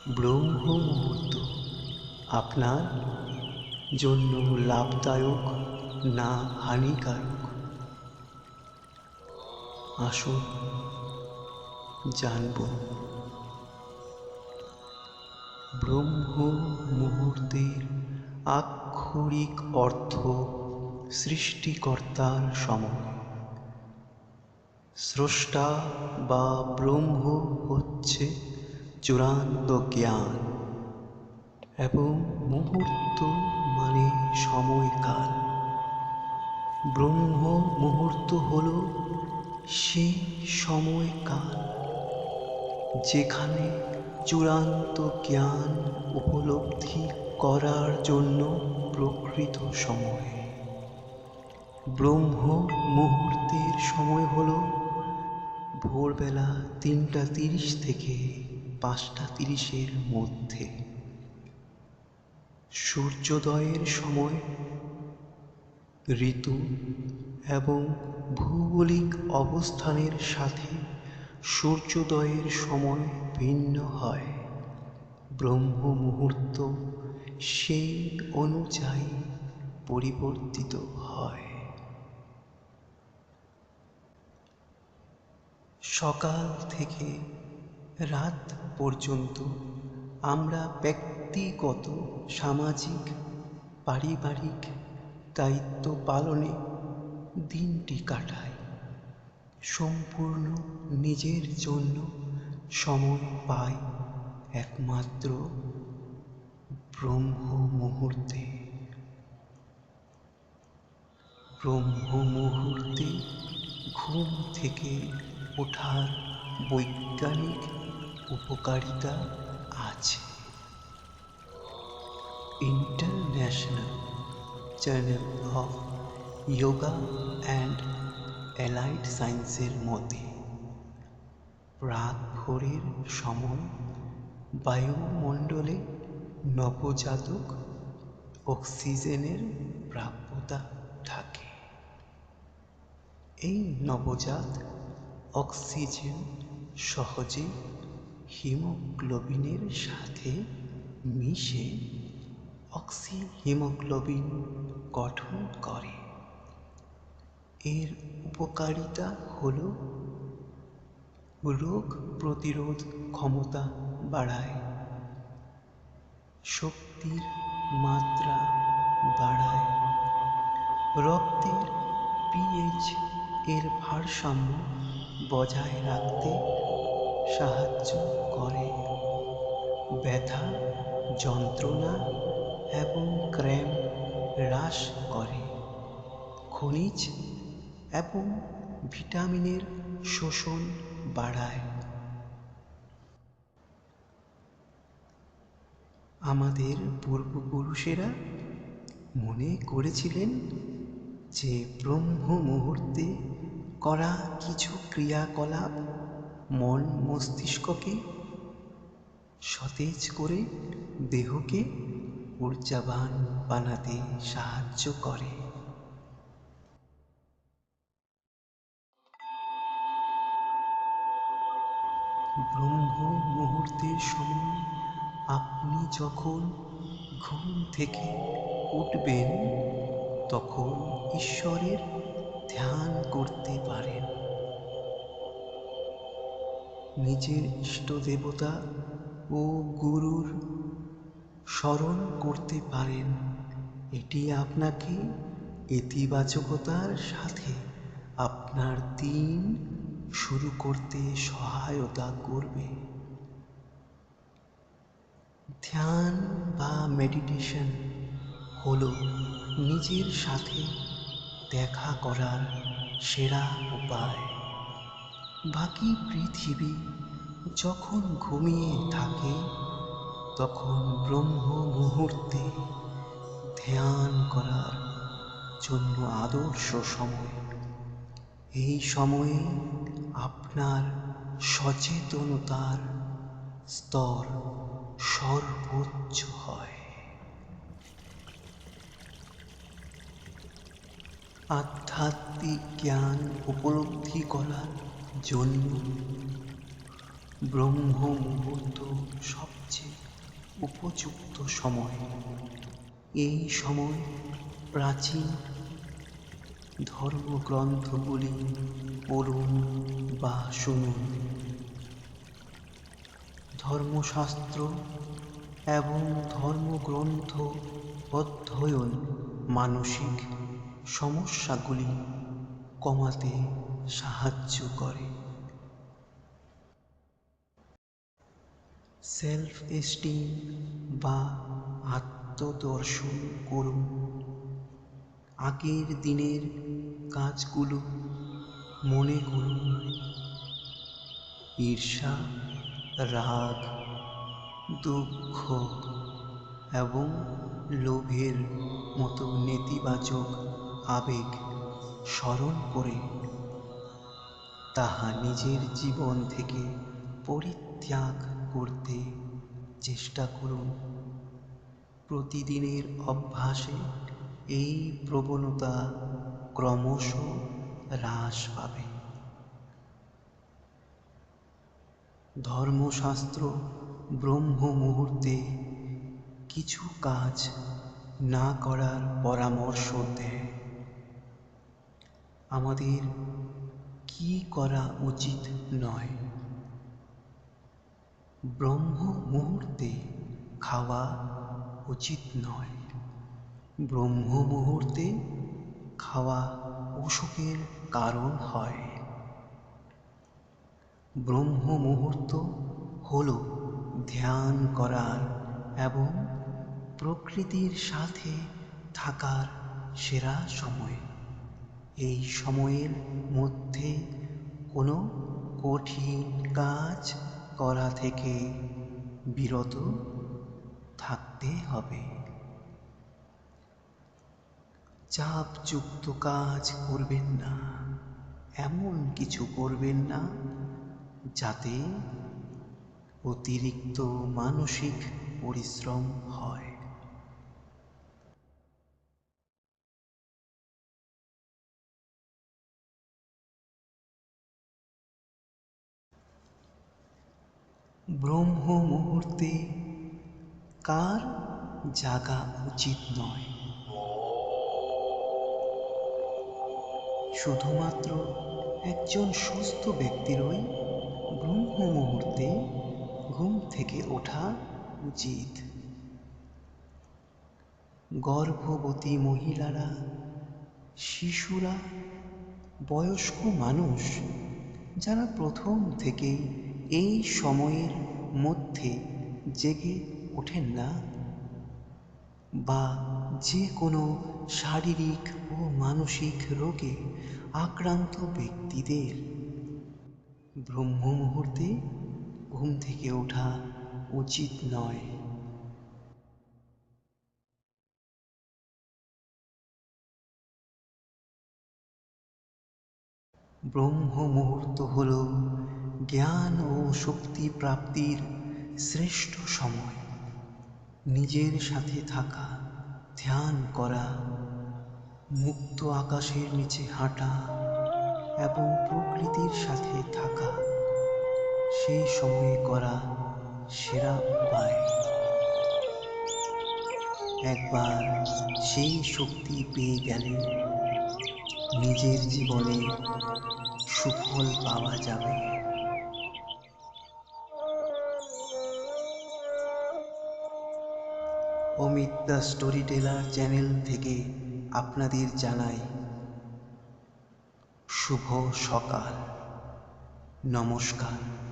ব্রহ্ম মুহূর্ত আপনার জন্য লাভদায়ক না হানিকারক? আসুন জানব। ব্রহ্ম মুহূর্তের আক্ষরিক অর্থ সৃষ্টিকর্তার সময়। স্রষ্টা বা ব্রহ্ম হচ্ছে চূড়ান্ত জ্ঞান এবং মুহূর্ত মানে সময়কাল। ব্রহ্ম মুহূর্ত হল সেই সময়কাল যেখানে চূড়ান্ত জ্ঞান উপলব্ধি করার জন্য প্রকৃত সময়। ব্রহ্ম মুহূর্তের সময় হল ভোরবেলা ৩:৩০ থেকে ৫:৩০-এর মধ্যে। সূর্যোদয়ের সময়, ঋতু এবং ভৌগোলিক অবস্থানের সাথে সূর্যোদয়ের সময় ভিন্ন হয়। ব্রহ্ম মুহূর্ত সেই অনুযায়ী পরিবর্তিত হয়। সকাল থেকে রাত পর্যন্ত আমরা ব্যক্তিগত, সামাজিক, পারিবারিক দায়িত্ব পালনে দিনটি কাটাই। সম্পূর্ণ নিজের জন্য সময় পাই একমাত্র ব্রহ্ম মুহূর্তে। ব্রহ্ম মুহূর্তে ঘুম থেকে ওঠার বৈজ্ঞানিক উপকারিতা আছে। International journal of yoga and allied সায়েন্সের মতে প্রাক ভোরের সময় বায়ুমণ্ডলে নবজাতক অক্সিজেনের প্রাপ্যতা থাকে। এই নবজাত অক্সিজেন সহজে হিমোগ্লোবিনের সাথে মিশে অক্সিহিমোগ্লোবিন গঠন করে। এর উপকারিতা হল রোগ প্রতিরোধ ক্ষমতা বাড়ায়, শক্তির মাত্রা বাড়ায়, রক্তের পিএইচ এর ভারসাম্য বজায় রাখতে সাহায্য করে, ব্যথা, যন্ত্রণা এবং ক্র্যাম্প হ্রাস করে, খনিজ এবং ভিটামিনের শোষণ বাড়ায়। আমাদের পূর্বপুরুষেরা মনে করেছিলেন যে ব্রহ্ম মুহূর্তে করা কিছু ক্রিয়াকলাপ মন মস্তিষ্ককে সতেজ করে দেহকে ঊর্জাবান বানাতে সাহায্য করে। ব্রহ্ম মুহূর্তের সময় আপনি যখন ঘুম থেকে উঠবেন তখন ঈশ্বরের ধ্যান করতে পারেন, নিজের ইষ্টদেবতা ও গুরুর স্মরণ করতে পারেন। এটি আপনাকে ইতিবাচকতার সাথে আপনার দিন শুরু করতে সহায়তা করবে। ধ্যান বা মেডিটেশন হল নিজের সাথে দেখা করার সেরা উপায়। বাকি পৃথিবী যখন ঘুমিয়ে থাকে তখন ব্রহ্ম মুহূর্তে ধ্যান করার জন্য আদর্শ সময়। এই সময়ে আপনার সচেতনতার স্তর সর্বোচ্চ হয়। আধ্যাত্মিক জ্ঞান উপলব্ধি করার জন্য ব্রহ্ম মুহূর্ত সবচেয়ে উপযুক্ত সময়। এই সময় প্রাচীন ধর্মগ্রন্থগুলি পড়ুন বা শুনুন। ধর্মশাস্ত্র এবং ধর্মগ্রন্থ অধ্যয়ন মানসিক সমস্যাগুলি কমাতে সাহায্য করে। সেলফ এস্টিম বা আত্মদর্শন করুন। আগের দিনের কাজগুলো মনে করুন। ঈর্ষা, রাগ, দুঃখ এবং লোভের মতো নেতিবাচক আবেগ স্মরণ করে তাহা নিজের জীবন থেকে পরিত্যাগ করতে চেষ্টা করুন। প্রতিদিনের অভ্যাসে এই প্রবণতা ক্রমশ হ্রাস পাবে। ধর্মশাস্ত্র ব্রহ্ম মুহূর্তে কিছু কাজ না করার পরামর্শ দেয়। আমাদের কি করা উচিত নয়? ব্রহ্ম মুহূর্তে খাওয়া উচিত নয়। ব্রহ্ম মুহূর্তে খাওয়া অসুখের কারণ হয়। ব্রহ্ম মুহূর্ত হল ধ্যান করার এবং প্রকৃতির সাথে থাকার সেরা সময়। এই সময়ের মধ্যে কোনো কঠিন কাজ করা থেকে বিরত থাকতে হবে। চাপযুক্ত কাজ করবেন না। এমন কিছু করবেন না যাতে অতিরিক্ত মানসিক পরিশ্রম হয়। ব্রহ্ম মুহূর্তে কার জাগা উচিত নয়? শুধুমাত্র একজন সুস্থ ব্যক্তিরই ব্রহ্ম মুহূর্তে ঘুম থেকে ওঠা উচিত। গর্ভবতী মহিলারা, শিশুরা, বয়স্ক মানুষ যারা প্রথম থেকেই এই সময়ের মধ্যে জেগে ওঠেন না, বা যে কোনো শারীরিক ও মানসিক রোগে আক্রান্ত ব্যক্তিদের ব্রহ্ম মুহূর্তে ঘুম থেকে ওঠা উচিত নয়। ব্রহ্ম মুহূর্ত হল জ্ঞান ও শক্তি প্রাপ্তির শ্রেষ্ঠ সময়। নিজের সাথে থাকা, ধ্যান করা, মুক্ত আকাশের নিচে হাঁটা এবং প্রকৃতির সাথে থাকা সেই সময়ে করা সেরা উপায়। একবার সেই শক্তি পেয়ে গেলে নিজের জীবনে সুফল পাওয়া যাবে। Amit the storyteller channel থেকে আপনাদের জানাই শুভ সকাল। নমস্কার।